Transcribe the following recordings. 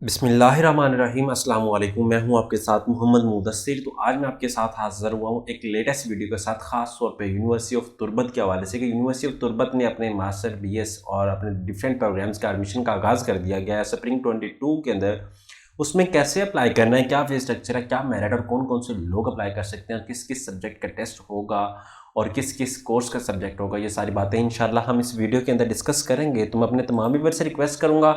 बिस्मिल्लाहिर्रहमानिर्रहीम अस्सलाम वालेकुम। मैं हूं आपके साथ मोहम्मद मुदस्सिर। तो आज मैं आपके साथ हाज़िर हुआ हूं एक लेटेस्ट वीडियो के साथ, ख़ास तौर पे यूनिवर्सिटी ऑफ तुर्बत के हवाले से कि यूनिवर्सिटी ऑफ तुर्बत ने अपने मास्टर बीएस और अपने डिफरेंट प्रोग्राम्स का एडमिशन का आगाज़ कर दिया गया है स्प्रिंग 22 के अंदर। उसमें कैसे अप्लाई करना है, क्या फ़ीस स्ट्रक्चर है, क्या मेरिट और कौन-कौन से लोग अप्लाई कर सकते हैं, किस-किस सब्जेक्ट का टेस्ट होगा और किस-किस कोर्स का सब्जेक्ट होगा, ये सारी बातें इंशाल्लाह हम इस वीडियो के अंदर डिस्कस करेंगे। तो मैं अपने तमाम व्यूअर्स से रिक्वेस्ट करूँगा,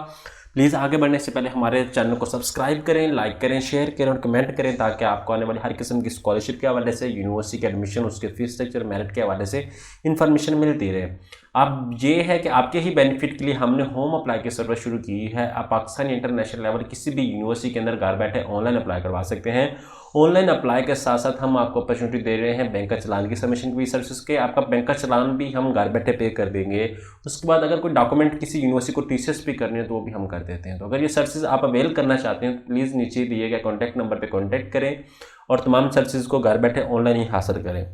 प्लीज़ आगे बढ़ने से पहले हमारे चैनल को सब्सक्राइब करें, लाइक करें, शेयर करें और कमेंट करें, ताकि आपको आने वाली हर किस्म की स्कॉलरशिप के हवाले से, यूनिवर्सिटी के एडमिशन, उसके फीस स्ट्रक्चर, मेरिट के हवाले से इन्फॉर्मेशन मिलती रहे। अब ये है कि आपके ही बेनिफिट के लिए हमने होम अप्लाई की सर्विस शुरू की है। आप पाकिस्तान इंटरनेशनल लेवल किसी भी यूनिवर्सिटी के अंदर घर बैठे ऑनलाइन अप्लाई करवा सकते हैं। ऑनलाइन अप्लाई के साथ साथ हम आपको अपॉर्चुनिटी दे रहे हैं बैंक का चलान की सबमिशन की सर्विस के। आपका बैंक का चलान भी हम घर बैठे पे कर देंगे। उसके बाद अगर कोई डॉक्यूमेंट किसी यूनिवर्सिटी को टीसीएस भी करनी है तो वो भी हम कर देते हैं। तो अगर ये सर्विसेज आप अवेल करना चाहते हैं तो प्लीज़ नीचे दिए गए कॉन्टैक्ट नंबर पर कॉन्टैक्ट करें और तमाम सर्विसेज को घर बैठे ऑनलाइन ही हासिल करें।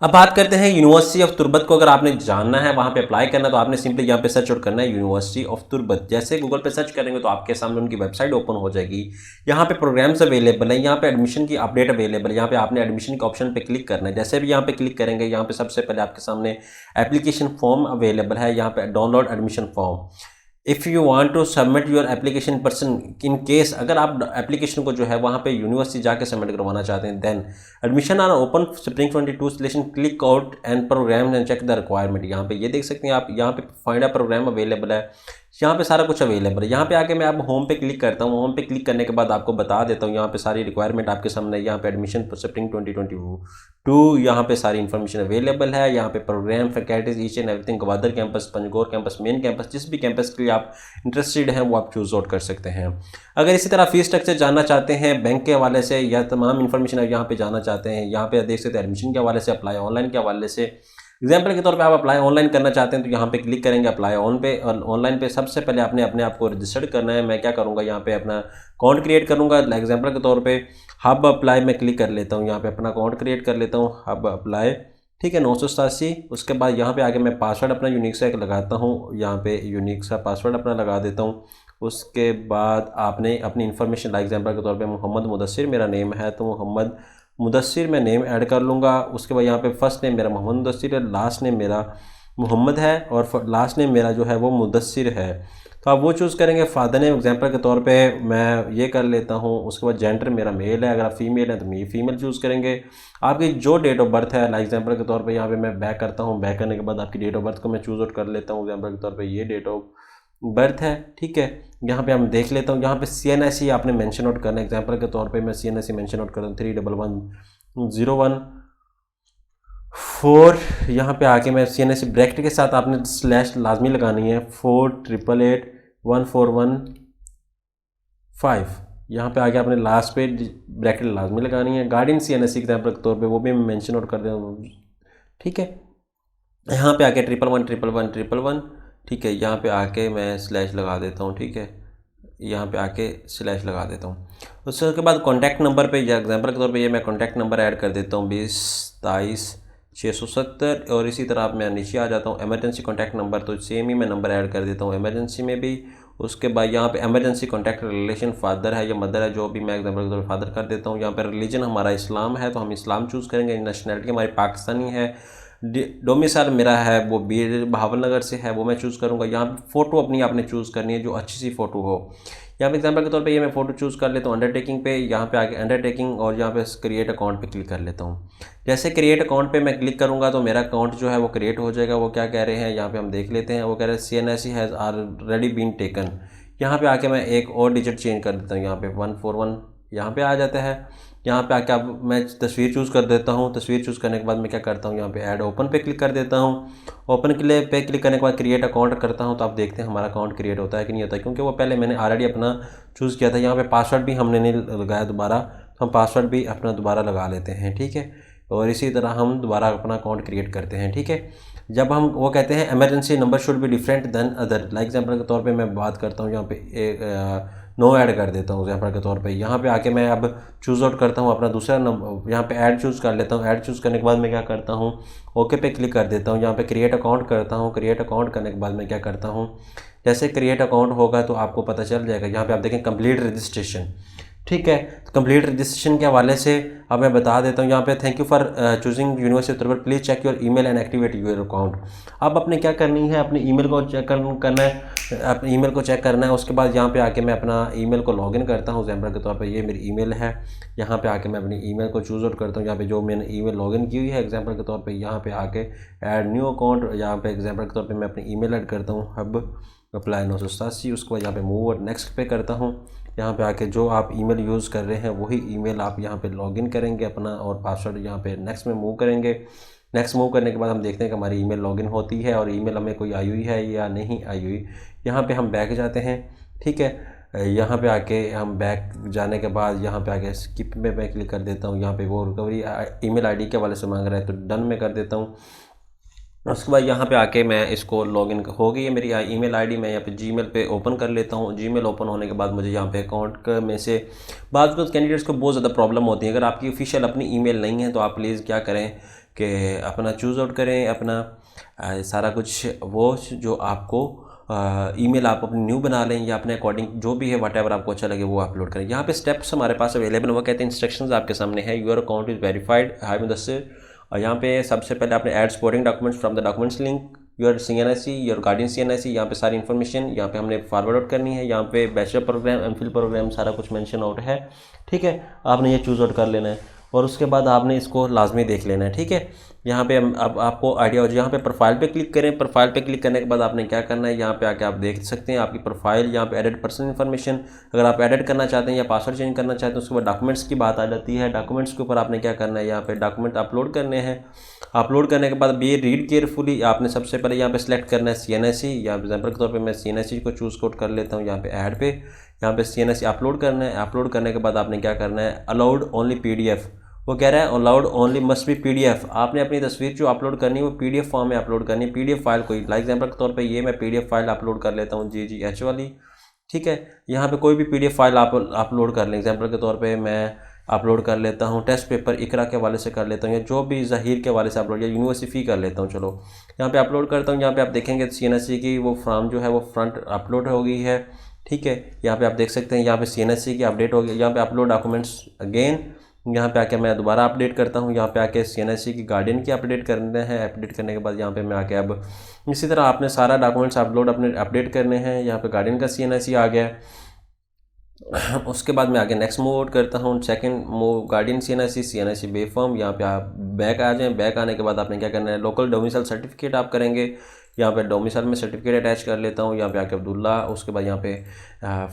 अब बात करते हैं यूनिवर्सिटी ऑफ तुर्बत को। अगर आपने जानना है, वहाँ पे अप्लाई करना, तो आपने सिंपली यहाँ पे सर्च आउट करना है यूनिवर्सिटी ऑफ तुर्बत। जैसे गूगल पे सर्च करेंगे तो आपके सामने उनकी वेबसाइट ओपन हो जाएगी। यहाँ पे प्रोग्राम्स अवेलेबल हैं, यहाँ पे एडमिशन की अपडेट अवेलेबल है। यहाँ पे आपने एडमिशन के ऑप्शन पे क्लिक करना है। जैसे भी यहाँ पे क्लिक करेंगे, यहाँ पे सबसे पहले आपके सामने एप्लीकेशन फॉर्म अवेलेबल है। यहाँ पे download admission form. If you want to submit your application person, in case अगर आप एप्लीकेशन को जो है वहाँ पे यूनिवर्सिटी जाके सबमिट करवाना चाहते हैं, then admission are open spring 22 selection, click out and programme and check the requirement. यहाँ पे ये देख सकते हैं आप, यहाँ पे फाइंड अ प्रोग्राम अवेलेबल है। यहाँ पे सारा कुछ अवेलेबल है। यहाँ पे आके मैं अब होम पे क्लिक करता हूँ। होम पे क्लिक करने के बाद आपको बता देता हूँ, यहाँ पे सारी रिक्वायरमेंट आपके सामने। यहाँ पे एडमिशन स्प्रिंग 2022, यहाँ पे सारी इन्फॉर्मेशन अवेलेबल है। यहाँ पे programme, faculties, each and everything, Gwadar campus, Panjgur campus, main campus, जिस भी कैंपस के लिए आप इंटरेस्टेड हैं वो आप चूज आउट कर सकते हैं। अगर इसी तरह फीस स्ट्रक्चर जानना चाहते हैं बैंक के हवाले से, या तमाम इन्फॉर्मेशन यहाँ पे जानना चाहते हैं, यहाँ पे देख सकते हैं एडमिशन के हवाले से, अप्लाई ऑनलाइन के हवाले से। एग्जाम्पल के तौर पे आप अप्लाई ऑनलाइन करना चाहते हैं तो यहाँ पे क्लिक करेंगे अप्लाई ऑन पे। और ऑनलाइन पे सबसे पहले आपने अपने आप को रजिस्टर्ड करना है। मैं क्या करूँगा, यहाँ पे अपना अकाउंट क्रिएट करूँगा। एग्जाम्पल के तौर पे हब अप्लाई में क्लिक कर लेता हूँ। यहाँ पे अपना अकाउंट क्रिएट कर लेता हूँ, हब अप्लाई, ठीक है, 987। उसके बाद यहाँ पे आगे मैं पासवर्ड अपना यूनिक सा एक लगाता हूँ। यहाँ पे यूनिक सा पासवर्ड अपना लगा देता हूँ। उसके बाद आपने अपनी इन्फॉर्मेशन, एग्जाम्पल के तौर पे मोहम्मद मुदस्सिर मेरा नेम है, तो मोहम्मद मुदस्सिर मैं नेम ऐड कर लूँगा। उसके बाद यहाँ पे फर्स्ट नेम मेरा मोहम्मद मुदस्सिर है, लास्ट नेम मेरा मोहम्मद है और लास्ट नेम मेरा जो है वो मुदस्सिर है। तो आप वो चूज़ करेंगे। फादर नेम एग्जाम्पल के तौर पे मैं ये कर लेता हूँ। उसके बाद जेंडर मेरा मेल है, अगर आप फीमेल हैं तो मैं फीमेल चूज़ करेंगे। आपकी जो डेट ऑफ बर्थ है, एग्जाम्पल के तौर पे यहाँ पे मैं बैक करता हूँ। बैक करने के बाद आपकी डेट ऑफ बर्थ को मैं चूज़ आउट कर लेता हूँ। एग्जाम्पल के तौर पे ये डेट ऑफ बर्थ है, ठीक है। यहाँ पे हम देख लेता हूँ, यहाँ पे CNSE आपने मेंशन आउट करना है। एग्जाम्पल के तौर पे मैं CNSE मेंशन आउट कर दूँ 31101 4। यहाँ पे आके मैं CNSE ब्रैकेट के साथ आपने स्लैश लाजमी लगानी है, 4888145। यहाँ पे आके आपने लास्ट पे ब्रैकेट लाजमी लगानी है। गार्डियन CNSE एग्जाम्पल के तौर पे वो भी मैं मेंशन आउट कर दूँ, ठीक है। यहाँ पे आके 1111111, ठीक है। यहाँ पे आके मैं स्लैश लगा देता हूँ, ठीक है। यहाँ पे आके स्लैश लगा देता हूँ। उसके बाद कॉन्टैक्ट नंबर पे, या एग्जाम्पल के तौर पे ये मैं कॉन्टैक्ट नंबर ऐड कर देता हूँ 20 23 670। और इसी तरह मैं नीचे आ जाता हूँ एमरजेंसी कॉन्टैक्ट नंबर, तो सेम ही मैं नंबर ऐड कर देता हूँ एमरजेंसी में भी। उसके बाद यहाँ पे एमरजेंसी कॉन्टैक्ट रिलेशन फादर है या मदर है, जो भी मैं एग्जाम्पल के तौर पर फादर कर देता हूँ। यहाँ पर रिलीजन हमारा इस्लाम है तो हम इस्लाम चूज़ करेंगे। नेशनैलिटी हमारी पाकिस्तानी है। डोमिसाइल मेरा है वो भावनगर से है, वो मैं चूज़ करूँगा। यहाँ पे फ़ोटो अपनी आपने चूज़ करनी है जो अच्छी सी फ़ोटो हो। यहाँ पे एग्जाम्पल के तौर पे ये मैं फ़ोटो चूज़ कर लेता हूँ अंडरटेकिंग पे। यहाँ पे आके अंडरटेकिंग और यहाँ पे क्रिएट अकाउंट पे क्लिक कर लेता हूँ। जैसे क्रिएट अकाउंट पे मैं क्लिक करूँगा तो मेरा अकाउंट जो है वो क्रिएट हो जाएगा। वो क्या कह रहे हैं यहाँ पे हम देख लेते हैं। वो कह रहे हैं CNSE has already been taken. यहाँ पे आके मैं एक और डिजिट चेंज कर देता हूँ, यहाँ पे 141 यहाँ पे आ जाता है। यहाँ पे आके अब मैं तस्वीर चूज़ कर देता हूँ। तस्वीर चूज़ करने के बाद मैं क्या करता हूँ, यहाँ पे ऐड ओपन पे क्लिक कर देता हूँ। ओपन के लिए पे क्लिक करने के बाद क्रिएट अकाउंट करता हूँ। तो आप देखते हैं हमारा अकाउंट क्रिएट होता है कि नहीं होता है, क्योंकि वो पहले मैंने ऑलरेडी अपना चूज़ किया था। यहाँ पे पासवर्ड भी हमने नहीं लगाया दोबारा, तो हम पासवर्ड भी अपना दोबारा लगा लेते हैं, ठीक है। और इसी तरह हम दोबारा अपना अकाउंट क्रिएट करते हैं, ठीक है। जब हम वो कहते हैं emergency number should be different than other, like example के तौर पे मैं बात करता हूँ, यहाँ पे एक नो ऐड कर देता हूँ एग्जाम्पल के तौर पे। यहाँ पे आके मैं अब चूज़ आउट करता हूँ अपना दूसरा नंबर, यहाँ पे ऐड चूज़ कर लेता हूँ। ऐड चूज़ करने के बाद मैं क्या करता हूँ, ओके पे क्लिक कर देता हूँ। यहाँ पे क्रिएट अकाउंट करता हूँ। क्रिएट अकाउंट करने के बाद मैं क्या करता हूँ, जैसे क्रिएट अकाउंट होगा तो आपको पता चल जाएगा। यहाँ पे आप देखें कंप्लीट रजिस्ट्रेशन, ठीक है। तो कंप्लीट रजिस्ट्रेशन के हवाले से अब मैं बता देता हूँ यहाँ पे, thank you for choosing university Uttar Pradesh, please check your email and activate your account. अब आपने क्या करनी है, अपनी ईमेल को चेक करना है, अपने ईमेल को चेक करना है। उसके बाद यहाँ पे आके मैं अपना ईमेल को लॉगिन करता हूँ। एग्जाम्पल के तौर पे ये मेरी ईमेल है, यहाँ पे आके मैं अपनी ईमेल को चूज़ आउट करता हूँ। यहाँ पे जो मैंने ईमेल लॉगिन की हुई है एग्जाम्पल के तौर पे, यहाँ पे आके ऐड न्यू अकाउंट, यहाँ पे एग्जाम्पल के तौर पे मैं अपनी ईमेल ऐड करता हूँ, हब अप्लाई 987। उसके बाद यहाँ पे मूव और नेक्स्ट पे करता हूँ। यहाँ पे आके जो आप ईमेल यूज़ कर रहे हैं वही ईमेल आप यहाँ पे लॉगिन करेंगे अपना, और पासवर्ड यहाँ पे नेक्स्ट में मूव करेंगे। नेक्स्ट मूव करने के बाद हम देखते हैं कि हमारी ईमेल लॉगिन होती है और ईमेल हमें कोई आई हुई है या नहीं आई हुई। यहाँ पे हम बैक जाते हैं, ठीक है। यहाँ पे आके हम बैक जाने के बाद यहाँ पे आके स्किप में मैं क्लिक कर देता हूँ। यहाँ पे वो रिकवरी ईमेल आईडी के वाले से मांग रहा है तो डन में कर देता हूँ। उसके बाद यहाँ पे आके मैं इसको लॉगिन हो गई है मेरी ईमेल आईडी, मैं यहाँ पे जीमेल पे ओपन कर लेता हूँ। जीमेल ओपन होने के बाद मुझे यहाँ पे अकाउंट में से बाद कैंडिडेट्स को बहुत ज़्यादा प्रॉब्लम होती है। अगर आपकी ऑफिशियल अपनी ईमेल नहीं है तो आप प्लीज़ क्या करें कि अपना चूज़ आउट करें अपना सारा कुछ, वो जो आपको ईमेल आप अपनी न्यू बना लें या अपने अकॉर्डिंग जो भी है व्हाटएवर आपको अच्छा लगे वो अपलोड करें। यहाँ पे स्टेप्स हमारे पास अवेलेबल, वो कहते हैं इंस्ट्रक्शंस आपके सामने है। Your account is verified, high Mudassir. और यहाँ पे सबसे पहले आपने add supporting documents from the documents link, your CNIC, your guardian CNIC, यहाँ पे सारी इन्फॉर्मेशन यहाँ पे हमने फॉरवर्ड आउट करनी है। यहाँ पे बैचलर प्रोग्राम, MPhil प्रोग्राम सारा कुछ मेंशन आउट है, ठीक है। आपने ये चूज़ आउट कर लेना है और उसके बाद आपने इसको लाजमी देख लेना है, ठीक है। यहाँ पे अब आपको आइडिया हो जाए। यहाँ पे प्रोफाइल पे क्लिक करें। प्रोफाइल पे क्लिक करने के बाद आपने क्या करना है, यहाँ पे आके आप देख सकते हैं आपकी प्रोफाइल, यहाँ पे एडिट पर्सनल इन्फॉर्मेशन, अगर आप एडिट करना चाहते हैं या पासवर्ड चेंज करना चाहते हैं। उसके बाद डॉक्यूमेंट्स की बात आ जाती है। डॉक्यूमेंट्स के ऊपर आपने क्या करना है, यहाँ पे डॉक्यूमेंट अपलोड करने हैं। अपलोड करने के बाद बी रीड केयरफुली, आपने सबसे पहले यहाँ पे सेलेक्ट करना है CNIC। या एग्जाम्पल के तौर पे मैं CNIC को चूज़ कोड कर लेता हूँ। यहाँ पे ऐड पे यहाँ पे CNIC अपलोड करना है। अपलोड करने के बाद आपने क्या करना है, अलाउड ओनली PDF, वो कह रहा है allowed only must be PDF। आपने अपनी तस्वीर जो अपलोड करनी है वो PDF फॉर्म में अपलोड करनी है। PDF फाइल कोई, लाइक एग्जाम्पल के तौर पे ये मैं PDF फाइल अपलोड कर लेता हूँ GGH वाली, ठीक है। यहाँ पे कोई भी PDF फाइल आप अपलोड कर लें। एग्जाम्पल के तौर पे मैं अपलोड कर लेता हूँ टेस्ट पेपर इकरा के हवाले से कर लेता हूँ, या जो भी ज़हीर के हवाले से अपलोड, या यूनिवर्सिटी फ़ी कर लेता हूँ। चलो यहाँ पे अपलोड करता हूँ। यहाँ पे आप देखेंगे CNIC की वो फॉर्म जो है वो फ्रंट अपलोड हो गई है, ठीक है। यहाँ पे आप देख सकते हैं यहाँ पे CNIC की अपडेट हो गई। यहाँ पे अपलोड डॉक्यूमेंट्स अगेन, यहाँ पे आके मैं दोबारा अपडेट करता हूँ। यहाँ पे आके CNIC की गार्डियन की अपडेट करने हैं। अपडेट करने के बाद यहाँ पे मैं आके अब इसी तरह आपने सारा डॉक्यूमेंट्स अपलोड अपने अपडेट करने हैं। यहाँ पे गार्डियन का CNIC आ गया। उसके बाद मैं आगे नेक्स्ट मूव आउट करता हूँ। सेकंड मूव गार्डियन CNIC बे फॉर्म, यहाँ पे आप बैक आ जाएं। बैक आने के बाद आपने क्या करना है, लोकल डोमिसाइल सर्टिफिकेट आप करेंगे। यहाँ पे डोमिसाइल में सर्टिफिकेट अटैच कर लेता हूँ। यहाँ पे आके अब्दुल्ला, उसके बाद यहाँ पे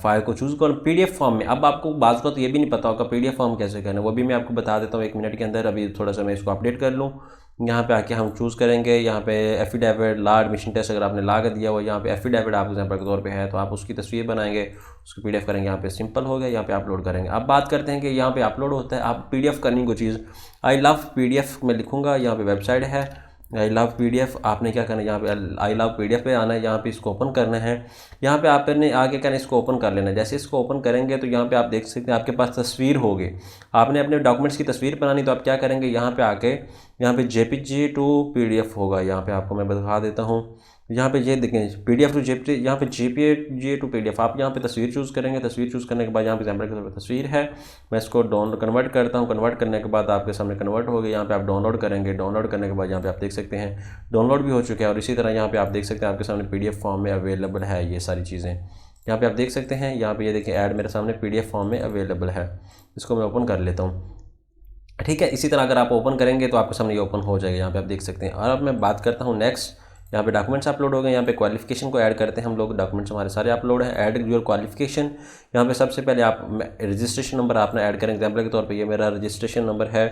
फाइल को चूज़ करो PDF फॉर्म में। अब आपको बात को तो ये भी नहीं पता होगा PDF फॉर्म कैसे करना है, वो भी मैं आपको बता देता हूँ 1 मिनट के अंदर। अभी थोड़ा सा मैं इसको अपडेट कर लूँ। यहाँ पे आके हम चूज़ करेंगे, यहाँ पे एफिडेविट, ला एडमिशन टेस्ट अगर आपने ला कर दिया हुआ, यहाँ पे एफिडेविट आप एग्जाम्पल के तौर पे है तो आप उसकी तस्वीर बनाएंगे, उसको PDF करेंगे। यहाँ पे सिंपल हो गया, यहाँ पे अपलोड करेंगे। अब बात करते हैं कि यहाँ पे अपलोड होता है। आप PDF करनी कोई चीज़, आई लव PDF में लिखूँगा, यहाँ पे वेबसाइट है आई लव PDF। आपने क्या करना है, यहाँ पे आई लव PDF पे आना है, यहाँ पे इसको ओपन करना है। यहाँ पे आपने आगे करना है, इसको ओपन कर लेना है। जैसे इसको ओपन करेंगे तो यहाँ पे आप देख सकते हैं आपके पास तस्वीर होगी। आपने अपने डॉक्यूमेंट्स की तस्वीर बनानी तो आप क्या करेंगे, यहाँ पे आके यहाँ पे JPG to PDF होगा। यहाँ पे आपको मैं बता देता हूँ, यहाँ पे ये देखें PDF टू JPG, यहाँ पे JPG टू PDF। आप यहाँ पे तस्वीर चूज़ करेंगे। तस्वीर चूज़ करने के बाद यहाँ पे एग्जाम्पल के तौर पर तस्वीर है, मैं इसको कन्वर्ट करता हूँ। कन्वर्ट करने के बाद आपके सामने कन्वर्ट हो गया। यहाँ पे आप डाउनलोड करेंगे। डाउनलोड करने के बाद यहाँ पे आप देख सकते हैं डाउनलोड भी हो चुका है। और इसी तरह यहाँ पे आप देख सकते हैं आपके सामने PDF फॉर्म में अवेलेबल है ये सारी चीज़ें। यहाँ पे आप देख सकते हैं, यहाँ पे ये देखिए ऐड मेरे सामने PDF फॉर्म में अवेलेबल है। इसको मैं ओपन कर लेता हूँ, ठीक है। इसी तरह अगर आप ओपन करेंगे तो आपके सामने ये ओपन हो जाएगा। यहाँ पे आप देख सकते हैं। और अब मैं बात करता हूँ नेक्स्ट, यहाँ पे डॉक्यूमेंट्स अपलोड हो गए। यहाँ पे क्वालिफिकेशन को ऐड करते हैं हम लोग। डॉक्यूमेंट्स हमारे सारे अपलोड हैं। ऐड योर क्वालिफिकेशन, यहाँ पे सबसे पहले आप रजिस्ट्रेशन नंबर आपने ऐड करें। एग्जाम्पल के तौर पे ये मेरा रजिस्ट्रेशन नंबर है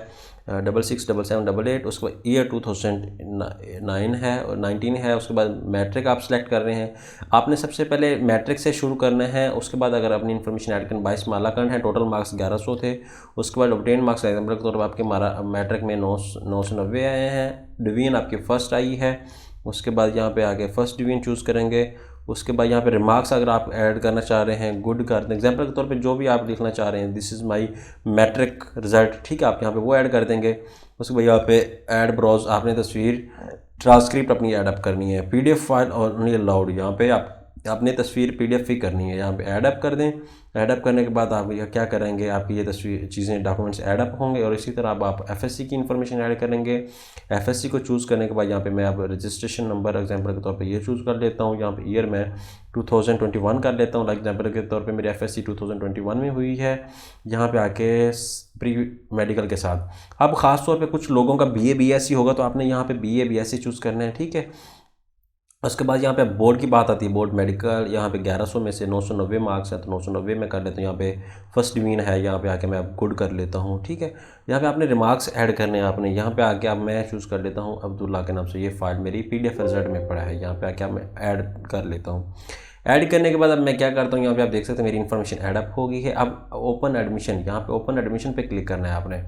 667788। उसके बाद ईयर 2009 है और 19 है। उसके बाद मैट्रिक आप सेलेक्ट कर रहे हैं। आपने सबसे पहले मैट्रिक से शुरू करना है। उसके बाद अगर अपनी इन्फॉर्मेशन ऐड करें 22 मालाकंड है, टोटल मार्क्स 1100 थे। उसके बाद ऑब्टेन मार्क्स एग्जाम्पल के तौर पर आपके मैट्रिक में 990 आए हैं। डिवीजन आपकी फ़र्स्ट आई है। उसके बाद यहाँ पे आगे फर्स्ट डिवीजन चूज़ करेंगे। उसके बाद यहाँ पे रिमार्क्स अगर आप ऐड करना चाह रहे हैं गुड कर दें। एग्जाम्पल के तौर पे जो भी आप लिखना चाह रहे हैं, this is my matric result, ठीक है, आप यहाँ पे वो ऐड कर देंगे। उसके बाद यहाँ पे ऐड ब्राउज, आपने तस्वीर ट्रांसक्रिप्ट अपनी ऐड अप करनी है। PDF फाइल और नहीं अलाउड, यहाँ पे आप आपने तस्वीर PDF ही करनी है, यहाँ पे ऐड अप कर दें। ऐड अप करने के बाद आप यह क्या करेंगे, आपकी ये तस्वीर चीज़ें डॉक्यूमेंट्स ऐड अप होंगे। और इसी तरह अब आप FSC की इन्फॉर्मेशन ऐड करेंगे। FSC को चूज़ करने के बाद यहाँ पे मैं अब रजिस्ट्रेशन नंबर एग्जांपल के तौर पे ये चूज़ कर लेता हूँ। यहाँ पे ईयर मैं 2021 कर लेता हूँ। एग्जांपल के तौर पे मेरी FSC 2021 में हुई है, यहाँ पे आके प्री मेडिकल के साथ। अब ख़ास तौर पे कुछ लोगों का BA BSc होगा, तो आपने यहाँ पे BA BSc चूज़ करना है, ठीक है। उसके बाद यहाँ पे बोर्ड की बात आती है, बोर्ड मेडिकल। यहाँ पे 1100 में से 990 मार्क्स है, तो 990 में कर लेता हूँ। यहाँ पे फर्स्ट डिवीजन है, यहाँ पे आके मैं अब गुड कर लेता हूँ, ठीक है। यहाँ पे आपने रिमार्क्स ऐड करने हैं आपने। यहाँ पे आके अब मैं चूज़ कर लेता हूँ अब्दुल्ला के नाम से, ये फाइल मेरी PDF रिजल्ट में पड़ा है। यहाँ पे आके अब मैं ऐड कर लेता हूँ। ऐड करने के बाद अब मैं क्या करता हूँ, यहाँ पे आप देख सकते हैं मेरी इन्फॉर्मेशन ऐड अप हो गई है। अब ओपन एडमिशन, यहाँ पे ओपन एडमिशन पे क्लिक करना है आपने।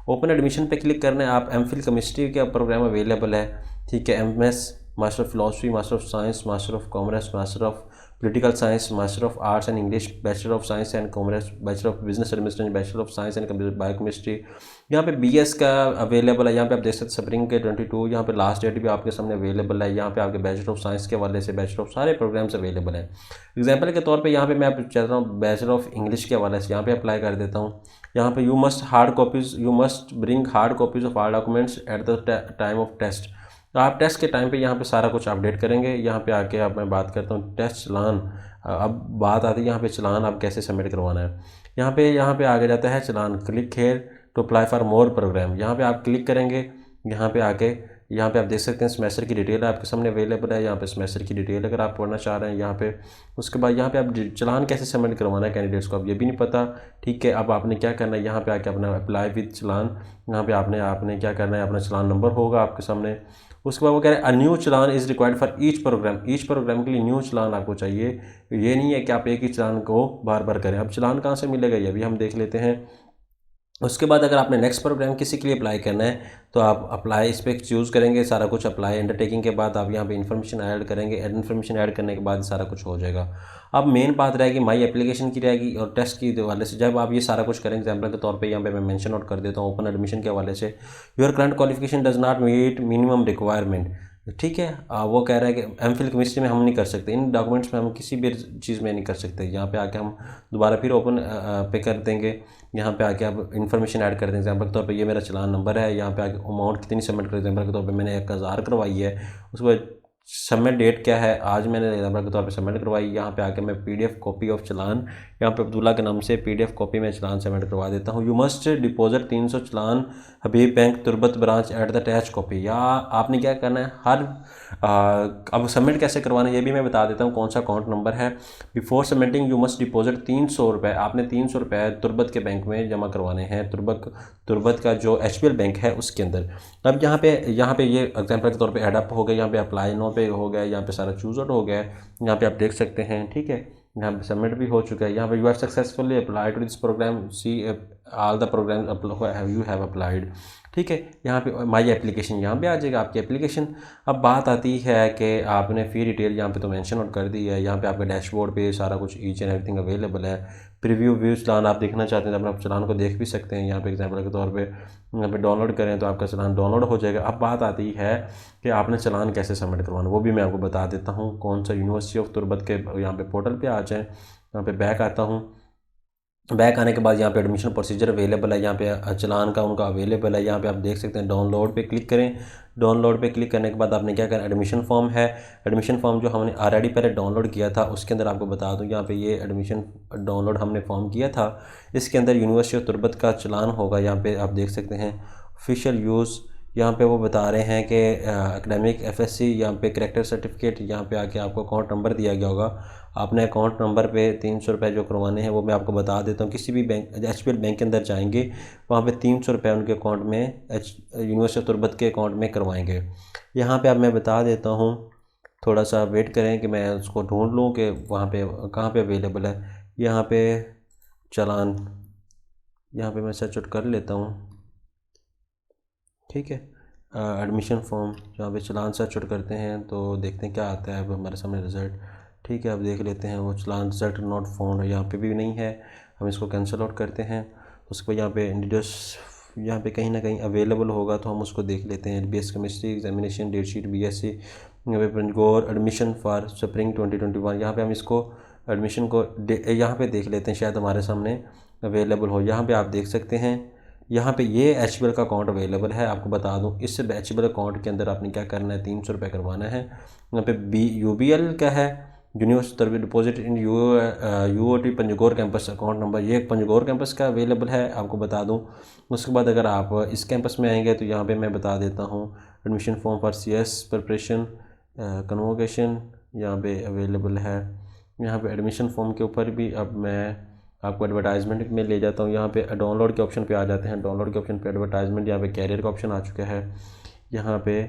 ओपन एडमिशन पे क्लिक करना है। आप MPhil केमिस्ट्री का प्रोग्राम अवेलेबल है, ठीक है। MS master of philosophy, master of science, master of commerce, master of political science, master of arts and English, bachelor of science and commerce, bachelor of business administration, bachelor of science and biochemistry. यहाँ पे BS का available है। यहाँ पे आप देख सकते हैं स्प्रिंग के 22, यहाँ पे लास्ट डेट भी आपके सामने अवेलेबल है। यहाँ पे आपके बैचलर ऑफ साइंस के हवाले से बैचलर ऑफ सारे प्रोग्राम्स अवेलेबल हैं। एग्जाम्पल के तौर पे यहाँ पे मैं चाहता हूँ बैचलर ऑफ इंग्लिश के हवाले से, यहाँ पे अप्लाई कर देता हूँ। यहाँ पे you must bring hard copies of all documents at the time of test. तो आप टेस्ट के टाइम पे यहाँ पे सारा कुछ अपडेट करेंगे। यहाँ पे आके अब मैं बात करता हूँ टेस्ट चलान। अब बात आती है यहाँ पे चलान आप कैसे सबमिट करवाना है। यहाँ पे आगे जाता है चलान, click here to apply for more program. यहाँ पे आप क्लिक करेंगे। यहाँ पे आके यहाँ पे आप देख सकते हैं सेमेस्टर की डिटेल आपके सामने अवेलेबल है। यहाँ पे सेमेस्टर की डिटेल अगर आप पढ़ना चाह रहे हैं यहाँ पे। उसके बाद यहाँ पे आप चलान कैसे सबमिट करवाना है कैंडिडेट्स को, अब ये भी नहीं पता, ठीक है। अब आपने क्या करना है, यहाँ पे आके अपना अप्लाई विद चलान, यहाँ पे आपने क्या करना है, अपना चलान नंबर होगा आपके सामने। उसके बाद वो कह रहे हैं a new challan is required for each programme के लिए न्यू चलान आपको चाहिए। ये नहीं है कि आप एक ही चलान को बार बार करें। अब चलान कहाँ से मिलेगा ये भी हम देख लेते हैं। उसके बाद अगर आपने नेक्स्ट प्रोग्राम किसी के लिए अप्लाई करना है तो आप अप्लाई इस पर चूज़ करेंगे। सारा कुछ अप्लाई अंडरटेकिंग के बाद आप यहाँ पे इन्फॉर्मेशन ऐड करेंगे। इन्फॉर्मेशन ऐड करने के बाद सारा कुछ हो जाएगा। अब मेन बात रहेगी माई एप्लीकेशन की रहेगी और टेस्ट की हवाले से। जब आप ये सारा कुछ करेंगे, एग्जाम्पल के तौर पे यहाँ पे मैं मेंशन आउट कर देता हूँ ओपन एडमिशन के हवाले से, your current qualification does not meet minimum requirement, ठीक है। वो कह रहा है कि MPhil केमिस्ट्री में हम नहीं कर सकते, इन डॉक्यूमेंट्स में हम किसी भी चीज़ में नहीं कर सकते। यहाँ पे आके हम दोबारा फिर ओपन पे कर देंगे। यहाँ पे आके आप इन्फॉर्मेशन ऐड कर देंगे। एग्जाम्पल के तौर पे ये मेरा चलान नंबर है। यहाँ पे आके अमाउंट कितनी सबमिट कर, एग्जाम्पल के तौर पे मैंने 1000 करवाई है। उसके बाद सबमिट डेट क्या है, आज मैंने एग्जाम्पल के तौर पे सबमिट करवाई। यहाँ पे आके मैं PDF कॉपी ऑफ चलान, यहाँ पे अब्दुल्ला के नाम से PDF कॉपी में चलान सबमिट करवा देता हूँ। You must deposit 300 challan Habib bank Turbat branch at the attach copy. या आपने क्या करना है, अब सबमिट कैसे करवाना है ये भी मैं बता देता हूँ, कौन सा अकाउंट नंबर है। Before submitting you must deposit 300 रुपये। आपने 300 रुपये तुर्बत के बैंक में जमा करवाने हैं, तुर्बत का जो HPL बैंक है उसके अंदर। अब यहाँ पे ये एग्जाम्पल के तौर पे एड अप हो गया, यहाँ पे अप्लाई नो पे हो गया, यहाँ पे सारा चूज आउट हो गया है। यहाँ पे आप देख सकते हैं, ठीक है। यहाँ पे सबमिट भी हो चुका है। यहाँ पे you have successfully apply to this programme, see all the programme you have applied, ठीक है। यहाँ पे माई एप्लीकेशन यहाँ पे आ जाएगा आपकी एप्लीकेशन। अब बात आती है कि आपने फ़ी डिटेल यहाँ पे तो मेंशन आउट कर दी है। यहाँ पे आपके डैशबोर्ड पे सारा कुछ ईच एंड एवरीथिंग अवेलेबल है। प्रीव्यू व्यू चलान आप देखना चाहते हैं तो आप चलान को देख भी सकते हैं। यहाँ पे एग्जाम्पल के तौर पे यहाँ पे डाउनलोड करें तो आपका चलान डाउनलोड हो जाएगा। अब बात आती है कि आपने चलान कैसे सबमिट करवाना, वो भी मैं आपको बता देता हूँ। कौन सा यूनिवर्सिटी ऑफ तुर्बत के यहाँ पे पोर्टल पे आ जाएँ। यहाँ पे बैक आता हूँ। बैक आने के बाद यहाँ पे एडमिशन प्रोसीजर अवेलेबल है, यहाँ पे चलान का उनका अवेलेबल है। यहाँ पे आप देख सकते हैं डाउनलोड पे क्लिक करें। डाउनलोड पे क्लिक करने के बाद आपने क्या करना, एडमिशन फॉर्म है। एडमिशन फॉर्म जो हमने ऑलरेडी पहले डाउनलोड किया था उसके अंदर आपको बता दूँ, यहाँ पे ये एडमिशन डाउनलोड हमने फॉर्म किया था। इसके अंदर यूनिवर्सिटी ऑफ तुर्बत का चलान होगा। यहाँ पे आप देख सकते हैं ऑफिशियल यूज़, यहाँ पे वो बता रहे हैं कि एकेडमिक FSC, यहाँ पे करैक्टर सर्टिफिकेट, यहाँ पे आके आपको अकाउंट नंबर दिया गया होगा। आपने अकाउंट नंबर पे 300 रुपये जो करवाने हैं वो मैं आपको बता देता हूँ। किसी भी बैंक HPL बैंक के अंदर जाएंगे, वहाँ पे 300 रुपये उनके अकाउंट में यूनिवर्सिटी ऑफ तुर्बत के अकाउंट में करवाएंगे। यहाँ पे अब मैं बता देता हूँ, थोड़ा सा वेट करें कि मैं उसको ढूंढ लूँ कि वहाँ पे कहाँ पे अवेलेबल है। यहाँ पे चलान, यहाँ पे मैं सर्च आउट कर लेता हूँ, ठीक है। एडमिशन फॉर्म, जहाँ पे चलान सर्च आउट करते हैं तो देखते हैं क्या आता है। अब हमारे सामने रिज़ल्ट, ठीक है। अब देख लेते हैं, वो चलान रिज़ल्ट नॉट फाउंड यहाँ पे भी नहीं है। हम इसको कैंसिल आउट करते हैं। उसके बाद यहाँ पे डिटेल्स, यहाँ पे कहीं ना कहीं अवेलेबल होगा तो हम उसको देख लेते हैं। BS chemistry examination date sheet BSc यहाँ पे पंजगोर एडमिशन फॉर स्प्रिंग 2021, यहाँ पे हम इसको एडमिशन को यहाँ पे देख लेते हैं, शायद हमारे सामने अवेलेबल हो। यहाँ पे आप देख सकते हैं, यहाँ पे ये HBL का अकाउंट अवेलेबल है। आपको बता दूँ, इस HBL अकाउंट के अंदर आपने क्या करना है, 300 रुपये करवाना है। यहाँ पे UBL क्या है, university deposit in UOT Panjgur campus account number, ये पंजगोर कैंपस का अवेलेबल है, आपको बता दूं। उसके बाद अगर आप इस कैंपस में आएंगे तो यहाँ पे मैं बता देता हूँ, admission form for CS preparation convocation यहाँ पे अवेलेबल है। यहाँ पे एडमिशन फॉर्म के ऊपर भी अब मैं आपको एडवर्टाइजमेंट में ले जाता हूँ। यहाँ पे डाउनलोड के ऑप्शन पे आ जाते हैं, डाउनलोड के ऑप्शन पे एडवर्टाइजमेंट, यहाँ पे कैरियर का ऑप्शन आ चुका है। यहाँ पे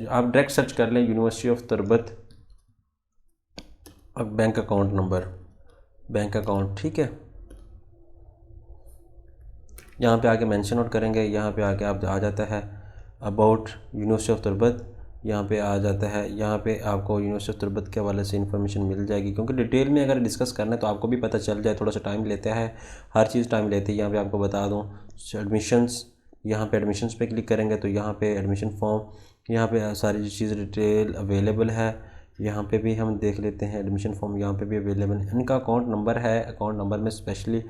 आप डायरेक्ट सर्च कर लें यूनिवर्सिटी ऑफ तुर्बत, अब bank account number, bank account, ठीक है। यहाँ पे आके मेंशन आउट करेंगे, यहाँ पे आके आप आ जाता है अबाउट यूनिवर्सिटी ऑफ तुर्बत, यहाँ पे आ जाता है। यहाँ पे आपको यूनिवर्सिटी ऑफ तुर्बत के हवाले से इन्फॉर्मेशन मिल जाएगी, क्योंकि डिटेल में अगर डिस्कस करना है तो आपको भी पता चल जाए, थोड़ा सा टाइम लेता है, हर चीज़ टाइम लेती है। यहाँ पे आपको बता दूँ एडमिशन्स, यहाँ पे एडमिशन्स पे क्लिक करेंगे तो यहाँ पे एडमिशन फॉर्म, यहाँ पे सारी चीज़ डिटेल अवेलेबल है। यहाँ पे भी हम देख लेते हैं एडमिशन फॉर्म, यहाँ पे भी अवेलेबल है। इनका अकाउंट नंबर है, अकाउंट नंबर में स्पेशली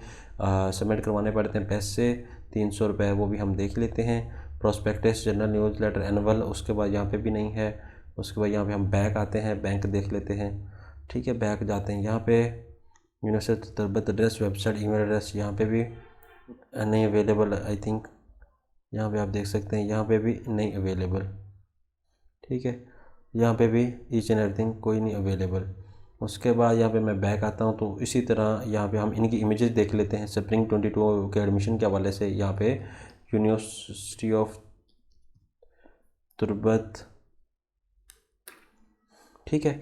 सबमिट करवाने पड़ते हैं पैसे 300 रुपये, वो भी हम देख लेते हैं। Prospectus, general newsletter, annual, उसके बाद यहाँ पे भी नहीं है। उसके बाद यहाँ पे हम बैक आते हैं, बैंक देख लेते हैं, ठीक है। बैक जाते हैं, यहाँ पे university Turbat address, website, email address, यहाँ पे भी नहीं अवेलेबल आई थिंक। यहाँ पे आप देख सकते हैं, यहाँ पे भी नहीं अवेलेबल, ठीक है। यहाँ पे भी ईच एंड एवरीथिंग कोई नहीं अवेलेबल। उसके बाद यहाँ पे मैं बैक आता हूँ तो इसी तरह यहाँ पे हम इनकी इमेजेस देख लेते हैं स्प्रिंग 22 के एडमिशन के हवाले से। यहाँ पे यूनिवर्सिटी ऑफ तुर्बत, ठीक है।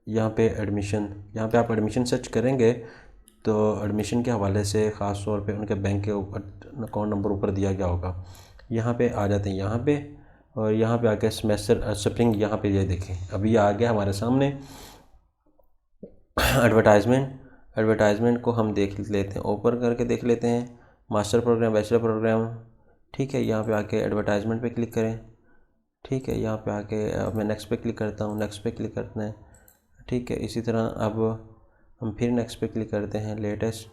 यहाँ पे एडमिशन, यहाँ पे आप एडमिशन सर्च करेंगे तो एडमिशन के हवाले से ख़ास तौर पे उनके बैंक के अकाउंट नंबर ऊपर दिया गया होगा। यहाँ पे आ जाते हैं, यहाँ पे, और यहाँ पे आके सेमेस्टर स्प्रिंग, यहाँ पे ये देखें अभी आ गया हमारे सामने एडवर्टाइजमेंट को हम देख लेते हैं, ओपन करके देख लेते हैं। मास्टर प्रोग्राम, बैचलर प्रोग्राम, ठीक है। यहाँ पे आके एडवर्टाइजमेंट पे क्लिक करें, ठीक है। यहाँ पे आके मैं नेक्स्ट पे क्लिक करता हूँ, नेक्स्ट पे क्लिक करते हैं, ठीक है। इसी तरह अब हम फिर नेक्स्ट पे क्लिक करते हैं, लेटेस्ट।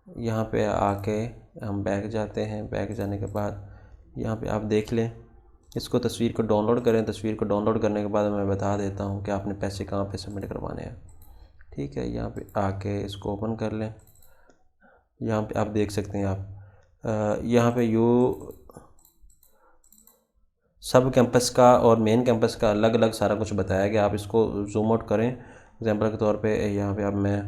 यहाँ पे आके हम बैक जाते हैं, बैक जाने के बाद यहाँ पे आप देख लें, इसको तस्वीर को डाउनलोड करें। तस्वीर को डाउनलोड करने के बाद मैं बता देता हूँ कि आपने पैसे कहाँ पे सबमिट करवाने हैं, ठीक है। यहाँ पे आके इसको ओपन कर लें। यहाँ पे आप देख सकते हैं, आप यहाँ पे सब कैंपस का और मेन कैंपस का अलग अलग सारा कुछ बताया गया। आप इसको जूम आउट करें एग्जांपल के तौर पे। यहाँ पे अब मैं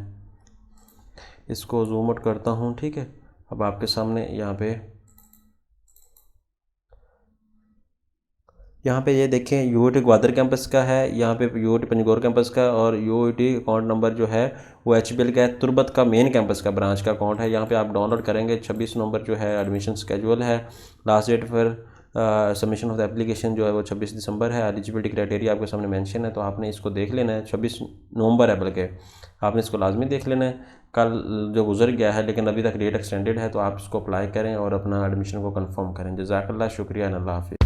इसको जूम आउट करता हूँ, ठीक है। अब आपके सामने यहाँ पे ये देखें UOT ग्वादर कैंपस का है, यहाँ पे UOT पंजगोर कैंपस का, और UOT अकाउंट नंबर जो है वो HBL का है, तुर्बत का मेन कैंपस का ब्रांच का अकाउंट है। यहाँ पे आप डाउनलोड करेंगे। 26 नवंबर जो है एडमिशन स्केजुअल है। लास्ट डेट फिर सबमिशन ऑफ द एप्लीकेशन जो है वो 26 दिसंबर है। एलिजिबिलिटी क्राइटेरिया आपके सामने मेंशन है, तो आपने इसको देख लेना है। 26 नवंबर है, बल्कि आपने इसको लाजमी देख लेना है। कल जो गुजर गया है लेकिन अभी तक डेट एक्सटेंडेड है, तो आप इसको अप्लाई करें और अपना एडमिशन को कंफर्म करें। जज़ाकल्लाह, शुक्रिया, अल्लाह हाफ़िज़।